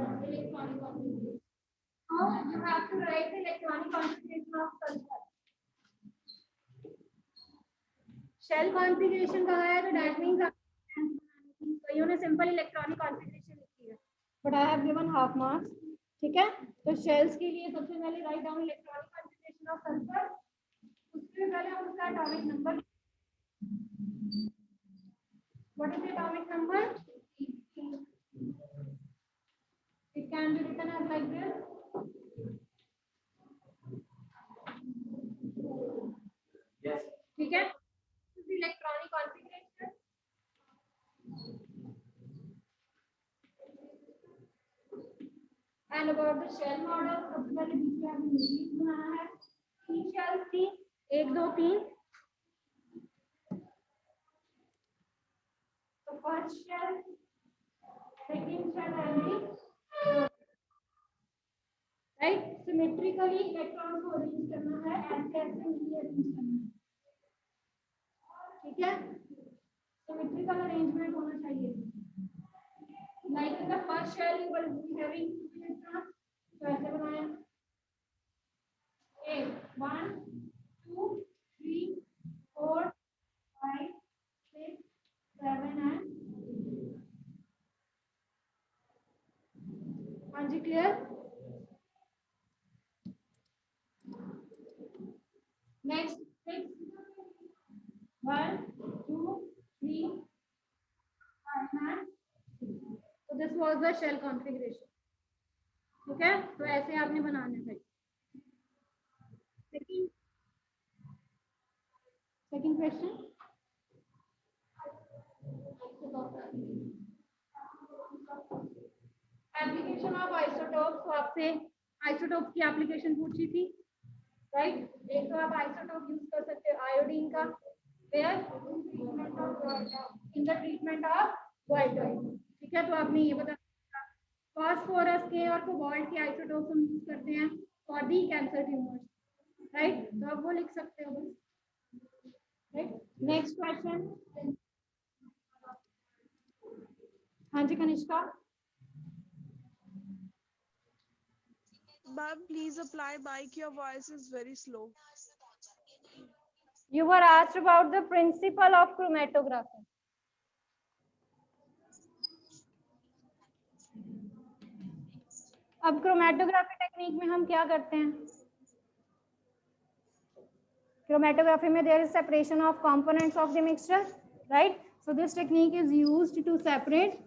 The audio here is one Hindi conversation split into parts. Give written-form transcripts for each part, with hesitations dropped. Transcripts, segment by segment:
electronic configuration. Now you have to write the electronic configuration of sulfur. Shell configuration कहा है तो दैट मींस कईयों ने सिंपल इलेक्ट्रॉनिक कॉन्फ़िगरेशन लिखी है, but I have given half marks. ठीक है, तो शेल्स के लिए सबसे पहले write down electronic configuration of sulphur. उससे पहले हम उसका atomic number, what is the atomic number? It can be written as like this. Yes. ठीक है, electronic configuration. And about the shell model, सबसे पहले बीच में हमने यूनिट बनाना है. 3 shells थी, 1 2 3. तो first shell, second shell and right symmetrically electron को अरेंज करना है, ऐसे ऐसे नहीं अरेंज करना है. ठीक है, सिमेट्रिकल अरेंजमेंट होना चाहिए. Like in the first shell you will be having 2 electron. तो ऐसे बनाया 1 2 3 4 5 6 7 and 8. हाँ जी, क्लियर. Next 6 1 2 3 5 and 6. तो this was the shell configuration. ठीक है, तो ऐसे आपने बनाना है. Second question, application of isotope. तो आपसे आइसोटोप की एप्लीकेशन पूछी थी, राइट. एक तो आप आइसोटोप यूज कर सकते हो आयोडीन का, where in the treatment of white oil. ठीक है, तो आपने ये बता फास्फोरस के और कोबाल्ट के आइसोटोप हम यूज करते हैं for the cancer tumours, right. तो आप वो लिख सकते हो बस, राइट. Next question. हाँ जी Kanishka. Ma'am, please apply mic. Your voice is very slow. You were asked about the principle of chromatography. अब क्रोमेटोग्राफी टेक्निक में हम क्या करते हैं? क्रोमेटोग्राफी में there is separation of components of the mixture, right? So this technique is used to separate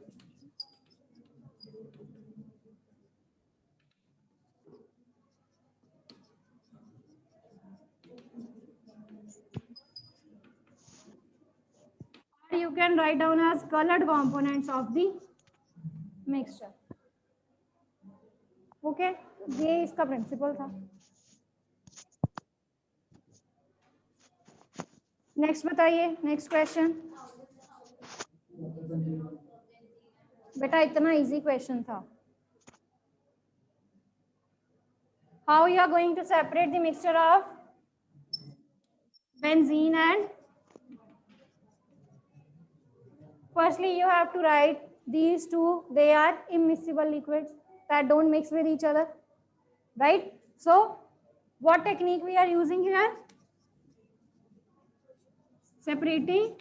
you can write down as colored components of the mixture. Okay, ये इसका प्रिंसिपल था. नेक्स्ट बताइए, नेक्स्ट क्वेश्चन. बेटा इतना इजी क्वेश्चन था. How you are going to separate the mixture of benzene and firstly you have to write these two, they are immiscible liquids that don't mix with each other, right? So what technique we are using here? separating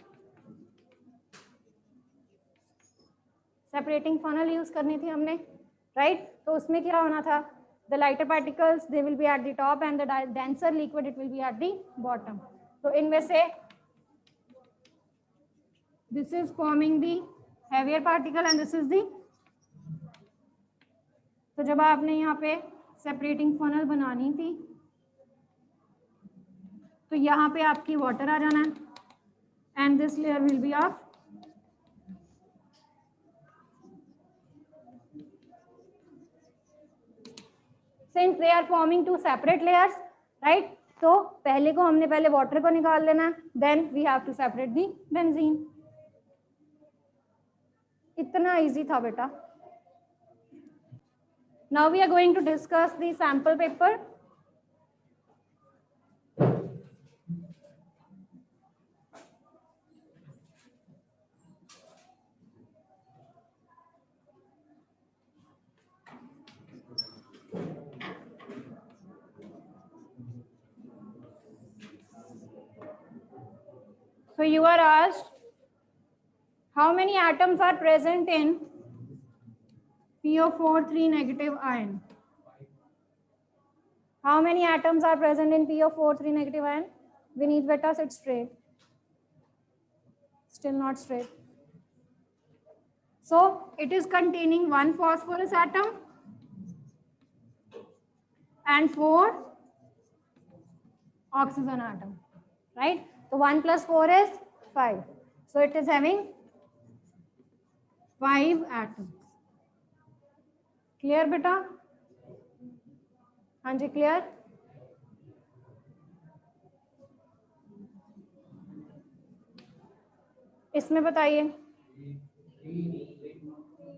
funnel use करनी थी हमने, राइट. तो उसमें क्या होना था? the lighter particles they will be at the top and the denser liquid it will be at the bottom. तो इनमें से this is forming the heavier particle and this is the, तो जब आपने यहाँ पे separating funnel बनानी थी तो यहाँ पे आपकी वाटर आ जाना है and this layer will be of since they are forming two separate layers, right? तो पहले को हमने पहले वाटर को निकाल लेना, then we have to separate the benzene. इतना इजी था बेटा. Now we are going to discuss the sample paper. So you are asked how many atoms are present in PO4 3 negative ion. How many atoms are present in PO4 3 negative ion? Vineet beta, sit straight. Still not straight. So it is containing 1 phosphorus atom and 4 oxygen atom, right? So 1 plus 4 is 5. So it is having 5 atoms. Clear beta? हाँ जी clear? इसमें बताइए।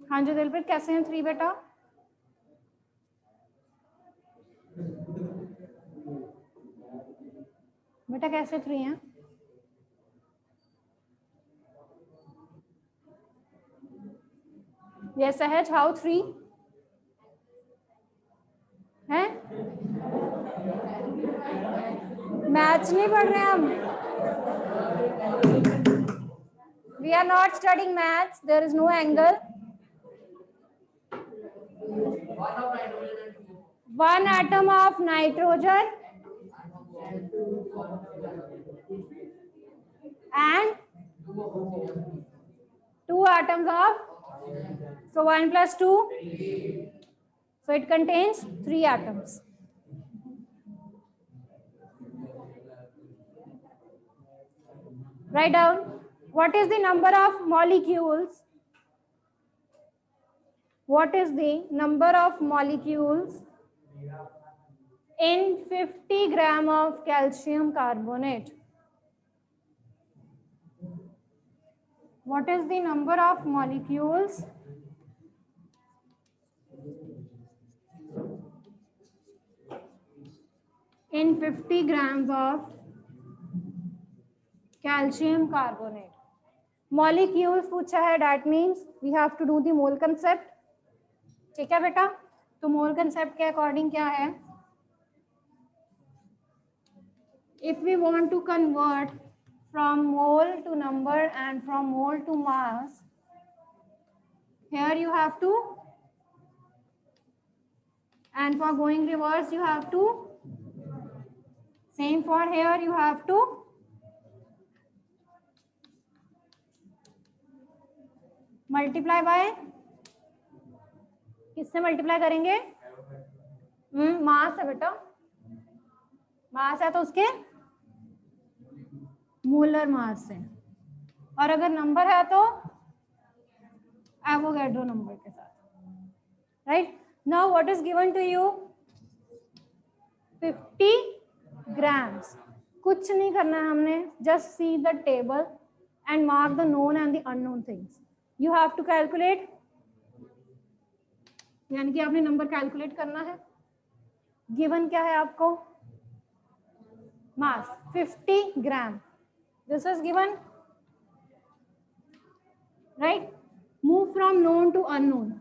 हाँ जी दिलप्रीत, कैसे हैं 3 बेटा? बेटा कैसे 3 हैं? ये सहज हाउ 3 हैं? मैथ्स नहीं पढ़ रहे हम। We are not studying maths. There is no angle. 1 atom of nitrogen and 2 atoms of, so 1 plus 2, so it contains 3 atoms. Write down what is the number of molecules. What is the number of molecules in 50 gram of calcium carbonate? What is the number of molecules in 50 grams of calcium carbonate? Molecules पूछा है, that means we have to do the mole concept. ठीक है बेटा? तो mole concept के according क्या है? If we want to convert from mole to number and from mole to mass, here you have to, and for going reverse you have to, same for here you have to multiply by, किससे मल्टीप्लाई करेंगे? मास है बेटा, मास है तो उसके मोलर मास से, और अगर नंबर है तो एवोगैड्रो नंबर के साथ, right? Now what is given to you? 50 grams. कुछ नहीं करना है हमने, just see the table and mark the known and the unknown things. You have to calculate, यानी कि आपने नंबर कैलकुलेट करना है. गिवन क्या है आपको? Mass 50 gram. This is given, right? Move from known to unknown.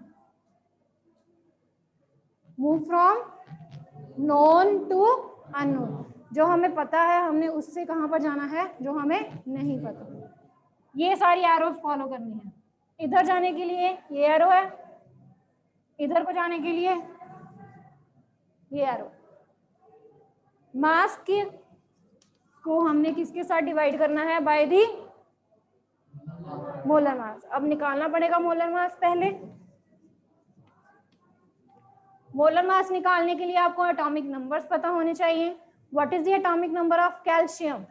Move from known to unknown. जो हमें पता है हमने उससे कहां पर जाना है, जो हमें नहीं पता. ये सारी एरोज फॉलो करनी है. इधर जाने के लिए ये एरो है, इधर को जाने के लिए ये एरो. मास की को हमने किसके साथ डिवाइड करना है? By the molar mass. अब निकालना पड़ेगा मोलर मास. पहले मोलर मास निकालने के लिए आपको एटॉमिक नंबर्स पता होने चाहिए. What is the atomic number of calcium?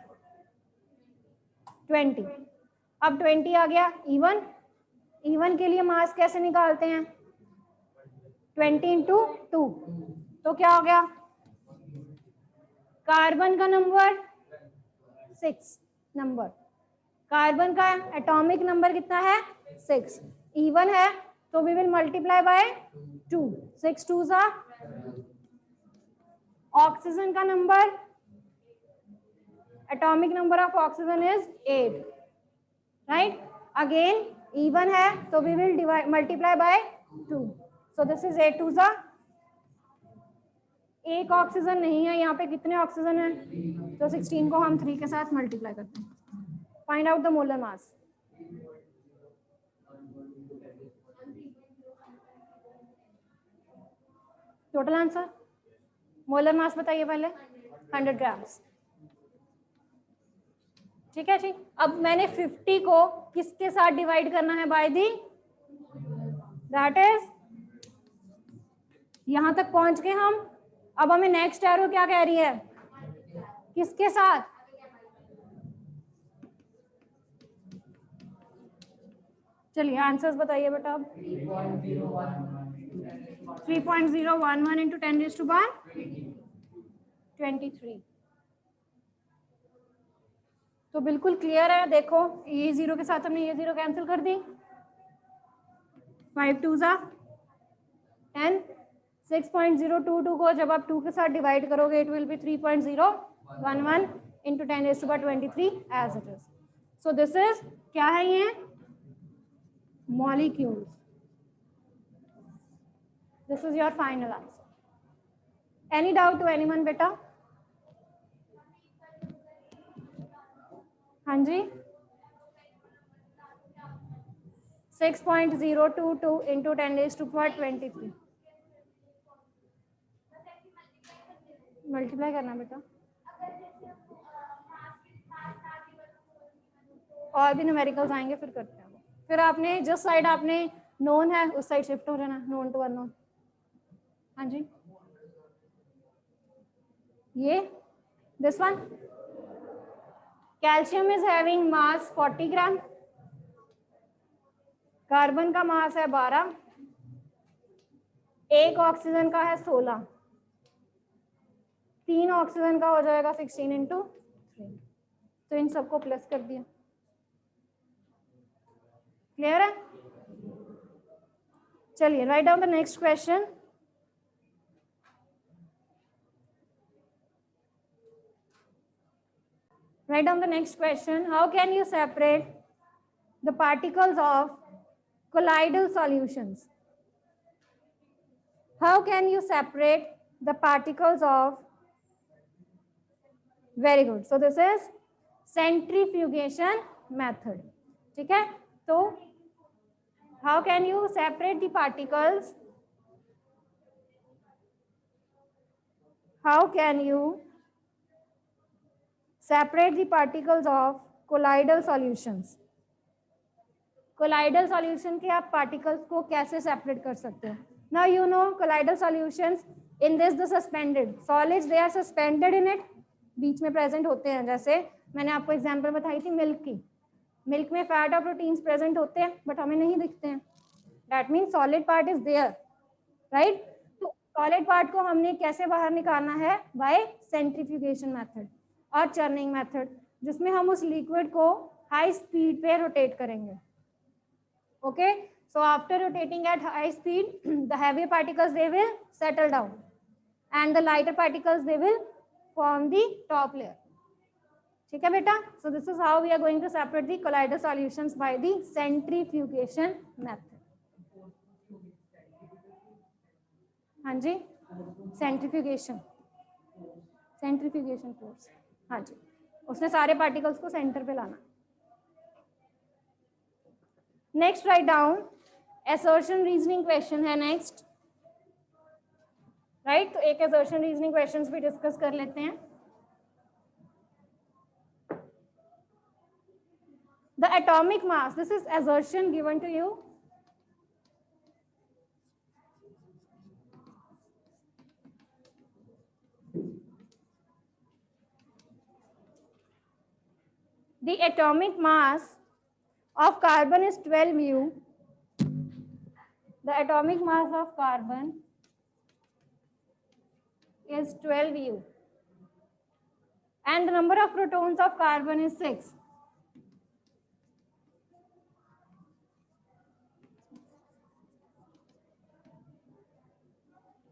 20. अब 20 आ गया. इवन, इवन के लिए मास कैसे निकालते हैं? 20 इंटू 2. तो क्या हो गया? कार्बन का नंबर 6 नंबर. कार्बन का एटॉमिक नंबर कितना है? 6. इवन है तो we will multiply by 2. 6 2s are. Oxygen का number, atomic number of oxygen is 8, right? Again even है तो we will divide multiply by 2. So this is 8 2s are. एक ऑक्सीजन नहीं है यहाँ पे. कितने ऑक्सीजन है? तो 16 को हम 3 के साथ मल्टीप्लाई करते हैं. Find out the molar mass. Total answer molar mass बताइए पहले. 100 ग्राम्स. ठीक है जी. अब मैंने 50 को किसके साथ डिवाइड करना है? बाय दी, दैट इज, यहां तक पहुंच गए हम. अब हमें नेक्स्ट एरो क्या कह रही है? किसके साथ? चलिए आंसर्स बताइए बेटा. अब 3.011 इंटू 10⁻23. तो बिल्कुल क्लियर है. देखो ये जीरो के साथ हमने ये जीरो कैंसिल कर दी. 5 2 जा 10. 6.022 को जब आप 2 के साथ डिवाइड करोगे it will be 3.011 into 10⁻23 as it is. So this is क्या है? ये molecules. This is your final answer. Any doubt to anyone beta? हाँ जी. 6.022 into 10⁻23. मल्टीप्लाई करना बेटा. और भी न्यूमेरिकल्स आएंगे फिर करते हैं. फिर आपने जिस साइड आपने नोन है उस साइड शिफ्ट हो जाना. Known to unknown. हाँ जी. ये this one. Calcium is having mass 40 gram. Carbon का मास है 12. एक ऑक्सीजन का है 16. 3 ऑक्सीजन का हो जाएगा 16 इंटू 3. तो इन सबको प्लस कर दिया. क्लियर है? चलिए write down the next question. Write down the next question. How can you separate the particles of colloidal solutions? How can you separate the particles of? Very good. So this is centrifugation method. ठीक है? तो how can you separate the particles? How can you separate the particles of colloidal solutions? colloidal solution के आप particles को कैसे separate कर सकते हो? Now you know colloidal solutions in this the suspended solids they are suspended in it. बीच में present होते हैं. जैसे मैंने आपको example बताई थी milk की. milk में fat और proteins present होते हैं but हमें नहीं दिखते हैं. That means solid part is there, right? तो solid part को हमने कैसे बाहर निकालना है? By centrifugation method और churning method, जिसमें हम उस liquid को high speed पे rotate करेंगे. Okay, so after rotating at high speed, the heavier particles they will settle down, and the lighter particles they will form the top layer. ठीक है बेटा? So this is how we are going to separate the colloidal solutions by the centrifugation method. हाँ जी, centrifugation force. हाँ जी, उसने सारे particles को center पे लाना. Next write down assertion reasoning question है नेक्स्ट. राइट, तो एक assertion रीजनिंग क्वेश्चंस भी डिस्कस कर लेते हैं. The atomic mass, this is assertion given to you. The atomic mass of carbon is 12 U. The atomic mass of carbon is 12 U. And the number of protons of carbon is 6.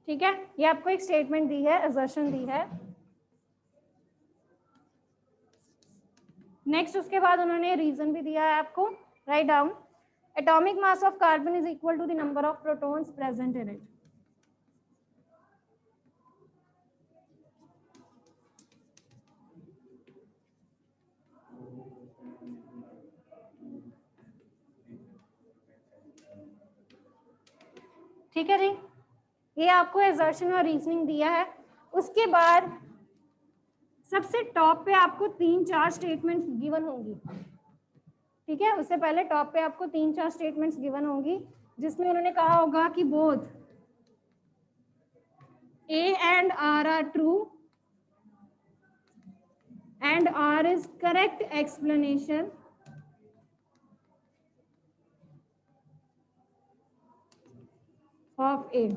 ठीक है, ये आपको एक स्टेटमेंट दी है, assertion दी है. नेक्स्ट उसके बाद उन्होंने रीजन भी दिया है आपको. Right down atomic mass of carbon is equal to the number of protons present in it. ठीक है जी, ये आपको एजर्शन और रीजनिंग दिया है। उसके बाद सबसे टॉप पे आपको 3-4 स्टेटमेंट्स गिवन होंगी, ठीक है। उससे पहले टॉप पे आपको 3-4 स्टेटमेंट्स गिवन होंगी जिसमें उन्होंने कहा होगा कि both A and R are true and R is correct explanation of A।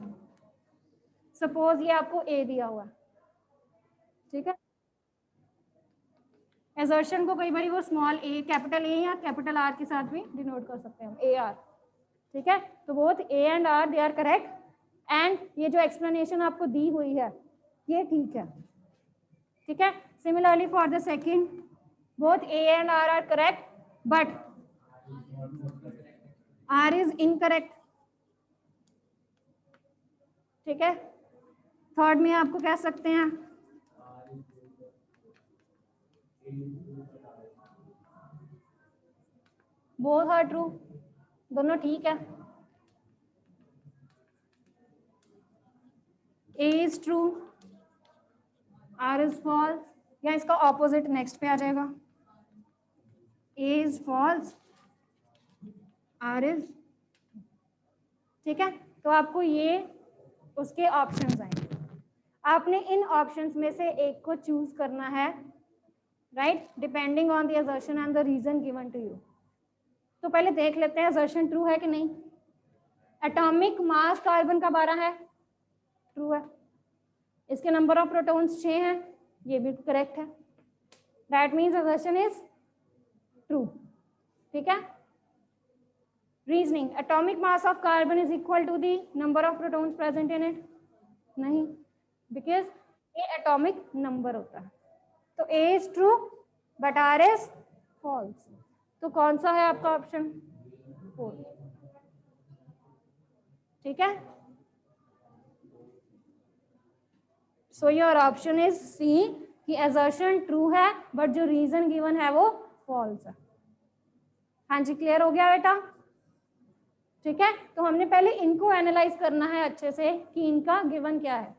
Suppose ये आपको A दिया हुआ, ठीक है। एजर्शन को कई बार वो स्मॉल a, कैपिटल A या कैपिटल R के साथ भी डिनोट कर सकते हैं हम, AR, ठीक है। तो both A and R they are correct and ये जो एक्सप्लेनेशन आपको दी हुई है ये ठीक है, ठीक है। Similarly for the second, both A and R are correct but R is incorrect, ठीक है। थर्ड में आपको कह सकते हैं बोथ आर ट्रू, दोनों ठीक है। A is true, R is false, या इसका ऑपोजिट नेक्स्ट पे आ जाएगा, A is false, R is, ठीक है। तो आपको ये उसके ऑप्शंस आएंगे, आपने इन ऑप्शंस में से एक को चूज करना है, right, depending on the assertion and the reason given to you. तो पहले देख लेते हैं असर्शन ट्रू है कि नहीं। एटॉमिक मास कार्बन का 12 है, ट्रू है। इसके नंबर ऑफ प्रोटॉन्स 6 हैं, ये भी करेक्ट है। That means assertion is true, ठीक है। Reasoning, atomic mass of carbon is equal to the number of protons present in it, नहीं, बिकॉज ये एटॉमिक नंबर होता है। तो A is true but R is false. तो कौन सा है आपका ऑप्शन 4, ठीक है। So your option is C कि असर्शन ट्रू है बट जो रीजन गिवन है वो फॉल्स है। हाँ जी, क्लियर हो गया बेटा, ठीक है। तो हमने पहले इनको एनालाइज करना है अच्छे से कि इनका गिवन क्या है,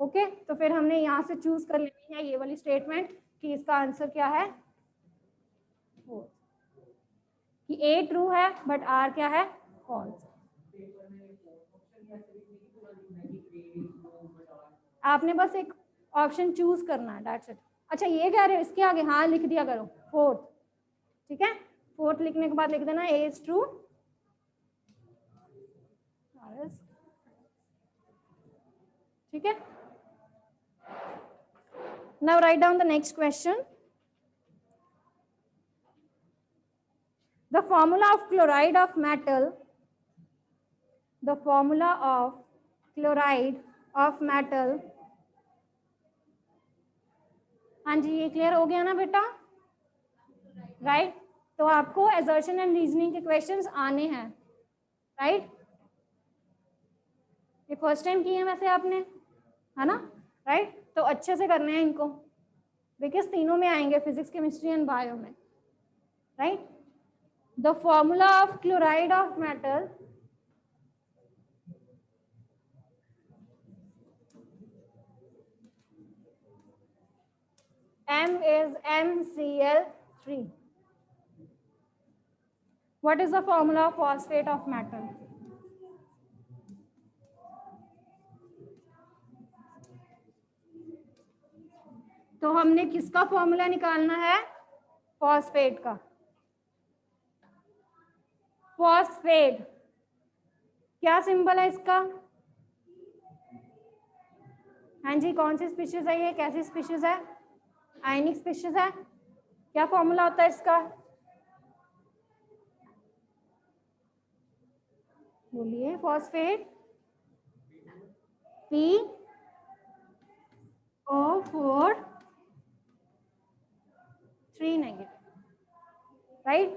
ओके। तो फिर हमने यहाँ से चूज कर लेनी है ये वाली स्टेटमेंट कि इसका आंसर क्या है, कि A ट्रू है बट R क्या है, फॉल्स। आपने बस एक ऑप्शन चूज करना है, दैट्स इट। अच्छा ये कह रहे हो इसके आगे, हाँ लिख दिया करो 4th, ठीक है। 4th लिखने के बाद लिख देना A इज ट्रू, ठीक है। Now write down the next question. The formula of chloride of metal, the formula of chloride of metal, हाँ जी ये क्लियर हो गया ना बेटा, राइट। तो आपको assertion एंड रीजनिंग के क्वेश्चंस आने हैं, राइट। ये फर्स्ट टाइम किए हैं वैसे आपने, है ना, राइट। तो अच्छे से करने हैं इनको, बिकॉज तीनों में आएंगे, फिजिक्स, केमिस्ट्री एंड बायो में, right. The formula of chloride of metal, M is MCl3. What is the formula of phosphate of metal? तो हमने किसका फॉर्मूला निकालना है, फॉस्फेट का। फॉस्फेट क्या सिंबल है इसका, हाँ जी कौन सी स्पीशीज है ये, कैसी स्पीशीज है, आयनिक स्पीशीज है। क्या फॉर्मूला होता है इसका, बोलिए, phosphate PO4 3 negative, right?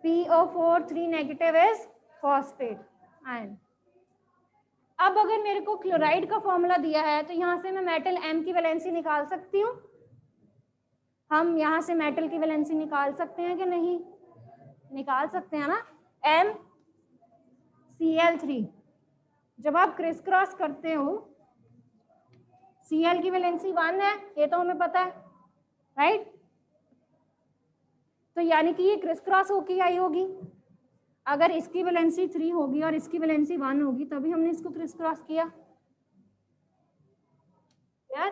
PO4 3 negative is phosphate ion. अब अगर मेरे को क्लोराइड का फॉर्मूला दिया है तो यहाँ से मैं मेटल M की वैलेंसी निकाल सकती हूँ, हम यहाँ से मेटल की वैलेंसी निकाल सकते हैं कि नहीं, निकाल सकते हैं ना, MCl3, जब आप क्रिस क्रॉस करते हो, Cl की वैलेंसी 1 है, ये तो हमें पता है, राइट? तो यानी कि ये क्रिस क्रॉस होके आई होगी। अगर इसकी वैलेंसी 3 होगी और इसकी वैलेंसी 1 होगी तभी हमने इसको क्रिस क्रॉस किया। यार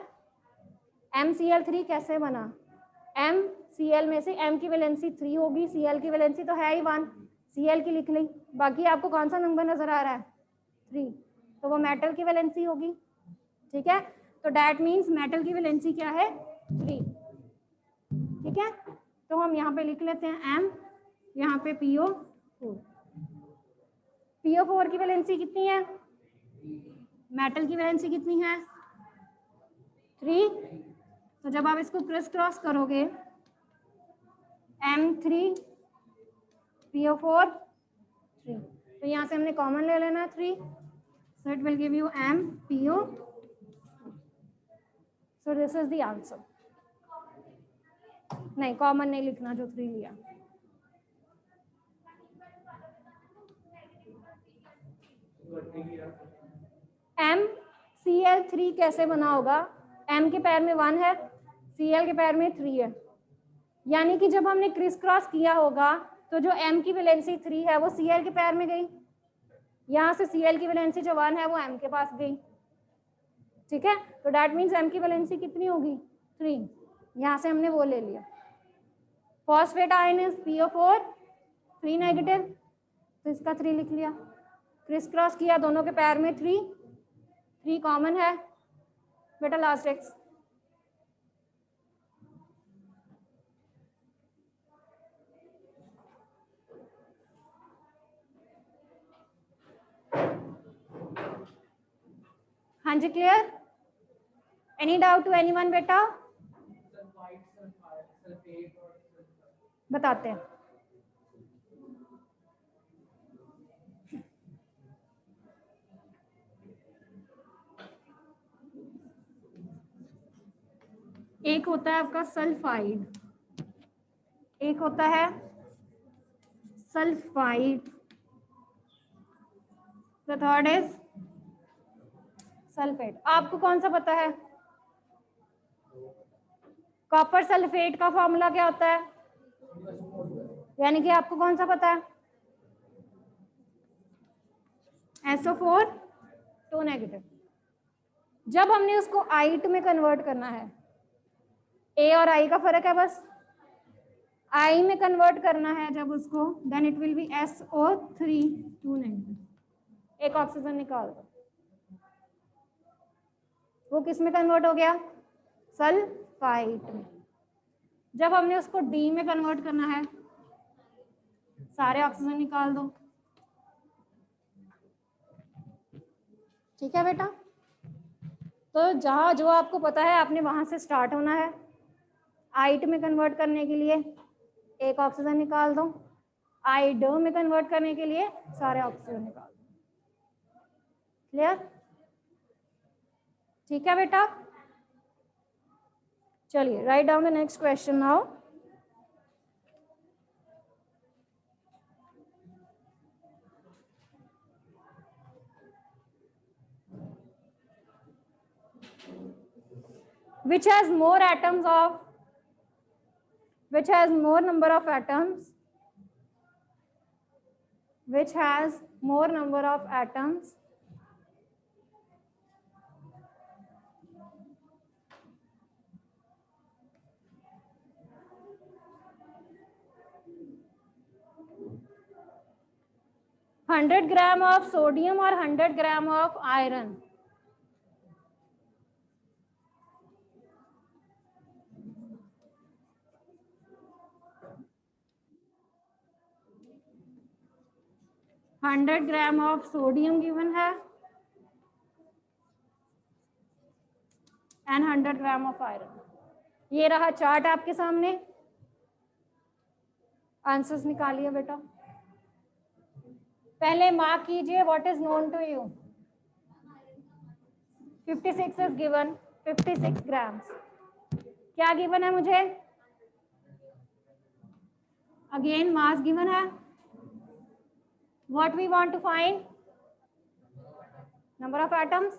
MCl3 कैसे बना? MCl में से M की वैलेंसी 3 होगी, Cl की वैलेंसी तो है ही 1, Cl की लिख ली, बाकी आपको कौन सा नंबर नजर आ रहा है? 3, तो वो मेटल की वैलेंसी होगी। ठीक है, तो डैट मीन्स मेटल की वैलेंसी क्या है? 3। ठीक है, तो हम यहाँ पे लिख लेते हैं M, यहाँ पे PO4। PO4 की वैलेंसी कितनी है? मेटल की वैलेंसी कितनी है? 3। तो जब आप इसको क्रिस क्रॉस करोगे M3 PO4 3, तो यहाँ से हमने कॉमन ले लेना 3, so it will give you MPO, so this is the answer। नहीं, कॉमन नहीं लिखना जो 3 लिया। MCl3 कैसे बना होगा? M के पैर में 1 है, Cl के पैर में 3 है, यानी कि जब हमने क्रिस क्रॉस किया होगा तो जो M की वैलेंसी 3 है वो Cl के पैर में गई, यहाँ से Cl की वैलेंसी जो 1 है वो M के पास गई। ठीक है, तो डैट मीन्स M की वैलेंसी कितनी होगी? 3, यहाँ से हमने वो ले लिया। Phosphate ion is PO4 3 negative, तो इसका 3 लिख लिया। क्रिस क्रॉस किया, दोनों के पैर में 3 कॉमन है बेटा, लास्ट एक्स। हाँ जी, clear? Any doubt to anyone बेटा? बताते हैं। एक होता है आपका सल्फाइड, एक होता है sulphide, the third is sulphate. आपको कौन सा पता है? कॉपर सल्फेट का फॉर्मूला क्या होता है? यानी कि आपको कौन सा पता है? SO4 2 negative. जब हमने उसको आइट में कन्वर्ट करना है, A और I का फर्क है बस, I में कन्वर्ट करना है जब उसको, then it will be SO3 2 negative. एक ऑक्सीजन निकाल दो, वो किस में कन्वर्ट हो गया? सल्फाइड में। जब हमने उसको D में कन्वर्ट करना है, सारे ऑक्सीजन निकाल दो। ठीक है बेटा, तो जहां जो आपको पता है आपने वहां से स्टार्ट होना है। आइट में कन्वर्ट करने के लिए एक ऑक्सीजन निकाल दो, आइड में कन्वर्ट करने के लिए सारे ऑक्सीजन निकाल दो। क्लियर? ठीक है बेटा, चलिए write down the next question now. which has more atoms of, which has more number of atoms, which has more number of atoms (100 gram of sodium or 100 gram of iron? (100 gram of sodium given है and 100 gram of iron। ये रहा चार्ट आपके सामने, आंसर्स निकालिए बेटा। पहले मार्क कीजिए what is known to you. 56 is given, 56 grams. क्या गिवन है मुझे? अगेन मास गिवन है। What we want to find? number of atoms.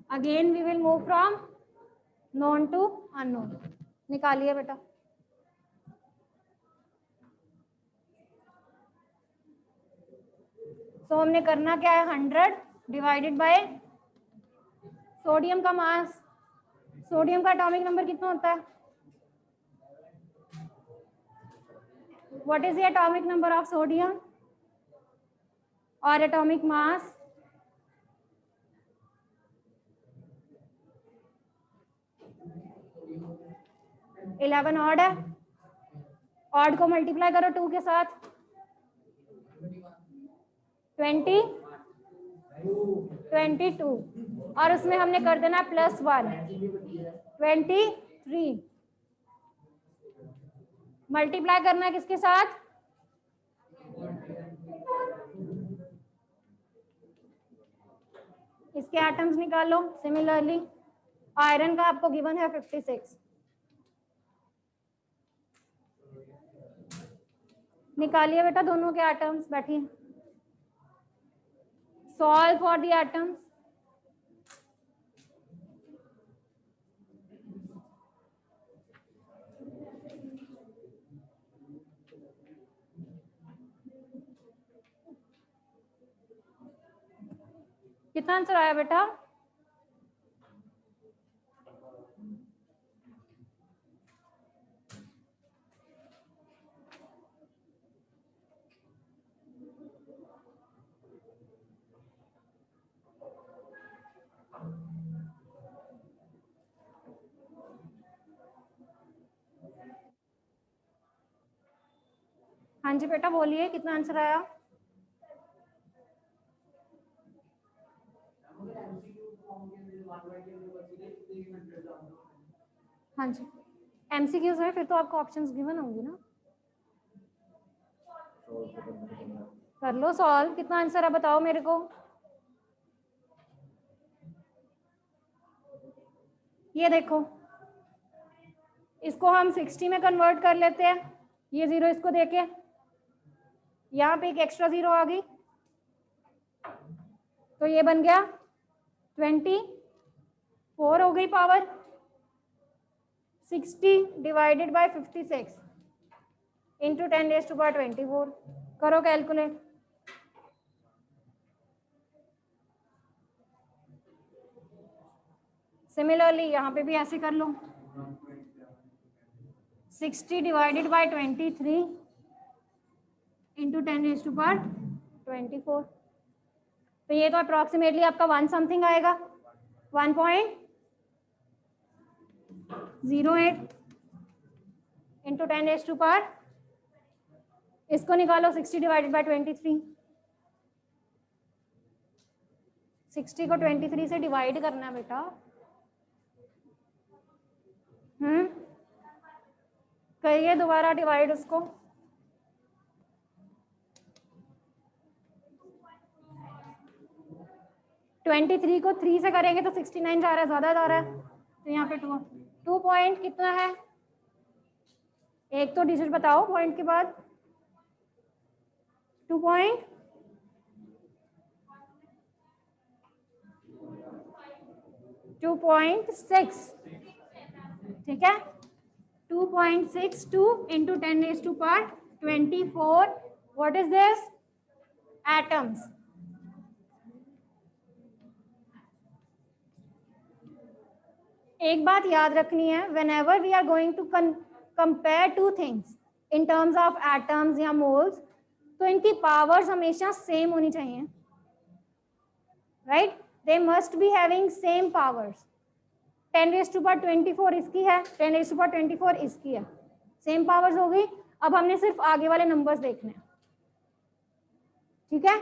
Again we will move from known to unknown. निकालिए बेटा. So हमने करना क्या है, 100 डिवाइडेड बाय सोडियम का मास. सोडियम का एटॉमिक नंबर कितना होता है? What is the atomic number of sodium or atomic mass? 11 odd है. ऑड को मल्टीप्लाई करो 2 के साथ. 22 और उसमें हमने कर देना +1 23. मल्टीप्लाई करना है किसके साथ? इसके एटम्स निकालो. सिमिलरली आयरन का आपको गिवन है 56. निकालिए बेटा दोनों के एटम्स. बैठिए. Solve for the atoms. कितना आंसर आया बेटा? हाँ जी बेटा बोलिए, कितना आंसर आया? हाँ जी. एमसीक्यूज है फिर तो आपको ऑप्शंस गिवन होंगी ना. कर लो सॉल्व. कितना आंसर है बताओ मेरे को. ये देखो, इसको हम 60 में कन्वर्ट कर लेते हैं. ये 0 इसको देके यहाँ पे एक एक्स्ट्रा 0 आ गई तो ये बन गया 24 हो गई पावर. 60 divided by 56 into 10⁻²⁴. करो कैलकुलेट. सिमिलरली यहाँ पे भी ऐसे कर लो. 60 डिवाइडेड बाय 23 इंटू 10⁻²⁴. तो ये तो अप्रोक्सीमेटली आपका 1 समथिंग आएगा. 1.08 इंटू 10⁻². इसको निकालो. 60 डिवाइडेड बाय 23. 60 को 23 से डिवाइड करना है बेटा. करिए दोबारा डिवाइड उसको. ट्वेंटी 3 को 3 से करेंगे तो 69 जा रहा है, ज्यादा जा रहा है. तो यहाँ पे 2 पॉइंट कितना है? एक तो डिजिट बताओ पॉइंट के बाद. 2.6. ठीक है. 2.62 into 10⁻²⁴. What is this? Atoms. एक बात याद रखनी है, whenever we are going to compare two things in terms of atoms या moles, तो इनकी पावर्स हमेशा सेम होनी चाहिए. Right? They must be having same powers. 10⁻24 इसकी है, 10⁻24 इसकी है. सेम पावर्स हो गई. अब हमने सिर्फ आगे वाले नंबर्स देखने हैं. ठीक है.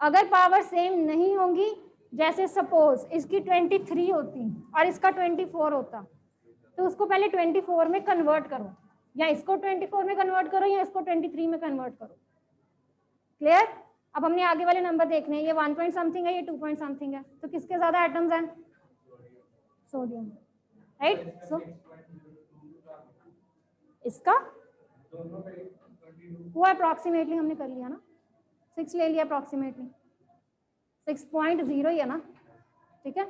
अगर पावर सेम नहीं होंगी, जैसे सपोज इसकी 23 होती और इसका 24 होता, तो उसको पहले 24 में कन्वर्ट करो, या इसको 24 में कन्वर्ट करो या इसको 23 में कन्वर्ट करो. क्लियर? अब हमने आगे वाले नंबर देखने हैं. ये 1 पॉइंट समथिंग है, ये 2 पॉइंट समथिंग है. तो किसके ज्यादा एटम्स हैं? सोडियम. राइट? सो इसका वो अप्रोक्सीमेटली हमने कर लिया ना. 6 ले लिया अप्रोक्सीमेटली. 6.0 ही है ना, ठीक है।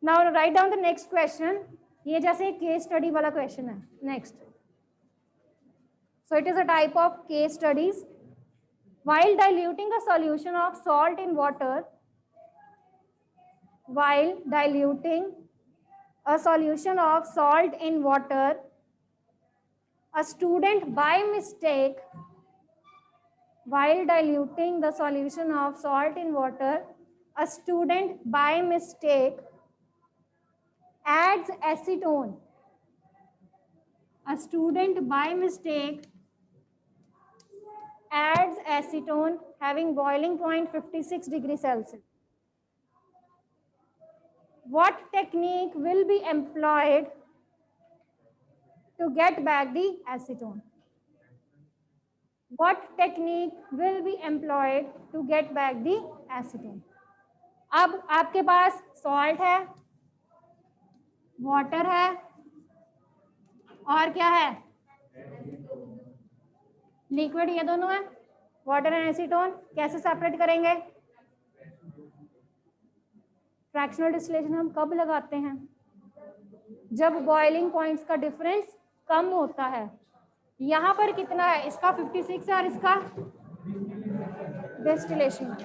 Now write down the next question, ये जैसे केस स्टडी वाला क्वेश्चन है। Next, so it is a type of case studies. While diluting a solution of salt in water, while diluting a solution of salt in water, a student by mistake, while diluting the solution of salt in water, a student by mistake adds acetone. A student by mistake adds acetone having boiling point 56 degrees Celsius. What technique will be employed to get back the acetone? What technique will be employed to get back the acetone? अब आपके पास salt है, water है, और क्या है, लिक्विड, ये दोनों है, वाटर एंड एसीटोन। कैसे सेपरेट करेंगे? फ्रैक्शनल डिस्टिलेशन हम कब लगाते हैं? जब बॉइलिंग पॉइंट्स का डिफरेंस कम होता है। यहाँ पर कितना है? इसका 56 है और इसका डिस्टिलेशन।